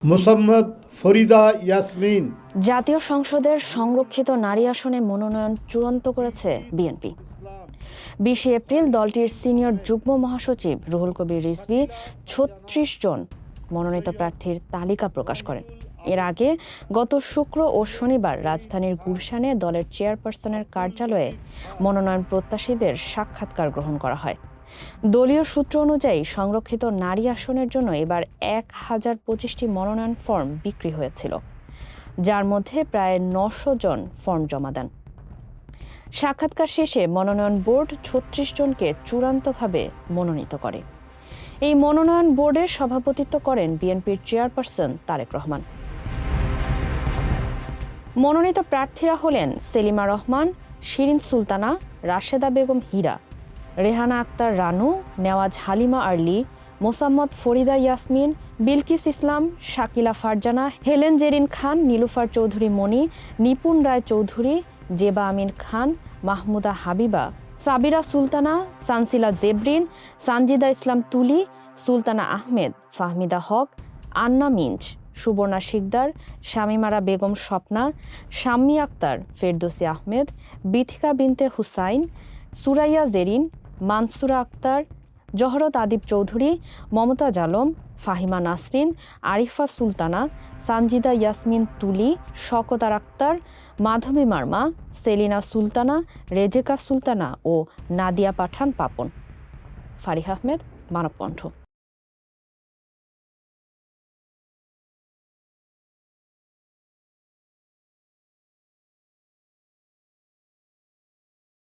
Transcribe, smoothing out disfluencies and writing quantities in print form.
মোসাম্মদ ফরিদা ইয়াসমিন। জাতীয় সংসদের সংরক্ষিত নারী আসনে মনোনয়ন চূড়ান্ত করেছে বিএনপি। 20 এপ্রিল দলটির সিনিয়র যুগ্ম মহাসচিব রুহুল কবির রিজভী 36 জন মনোনীত প্রার্থীর তালিকা প্রকাশ করেন। এর আগে গত শুক্র ও শনিবার রাজধানীর গুলশানে দলের চেয়ারপারসনের কার্যালয়ে মনোনয়ন প্রত্যাশীদের সাক্ষাৎকার গ্রহণ করা হয়। দলীয় সূত্র অনুযায়ী সংরক্ষিত নারী আসনের জন্য এবার 1025টি মনোনয়ন ফর্ম বিক্রি হয়েছিল, যার মধ্যে প্রায় 900 জন ফর্ম জমা দেন। সাক্ষাৎকার শেষে মনোনয়ন বোর্ড 36 জনকে চূড়ান্তভাবে মনোনীত করে। এই মনোনয়ন বোর্ডের সভাপতিত্ব করেন বিএনপির চেয়ারপারসন তারেক রহমান। মনোনীত প্রার্থীরা হলেন সেলিমা রহমান, শিরিন সুলতানা, রাশেদা বেগম হীরা, রেহানা আক্তার রানু, নেওয়াজ হালিমা আরলি, মোসাম্মদ ফরিদা ইয়াসমিন, বিলকিস ইসলাম, শাকিলা ফারজানা, হেলেন জেরিন খান, নীলুফার চৌধুরী মণি, নিপুণ রায় চৌধুরী, জেবা আমিন খান, মাহমুদা হাবিবা, সাবিরা সুলতানা, সানসিলা জেবরিন, সানজিদা ইসলাম তুলি, সুলতানা আহমেদ, ফাহমিদা হক, আন্না মিঞ্জ, সুবর্ণা শিকদার, শামিমারা বেগম স্বপ্না, শাম্মী আক্তার, ফেরদৌসী আহমেদ, বিথিকা বিনতে হুসাইন, সুরাইয়া জেরিন, মানসুরা আক্তার, জহরত আদিব চৌধুরী, মমতাজ আলম, ফাহিমা নাসরিন, আরিফা সুলতানা, সানজিদা ইয়াসমিন তুলি, শওকত আক্তার, মাধবী মার্মা, সেলিনা সুলতানা, রেজেকা সুলতানা ও নাদিয়া পাঠান পাপন। ফারিহ আহমেদ, মানবকণ্ঠ।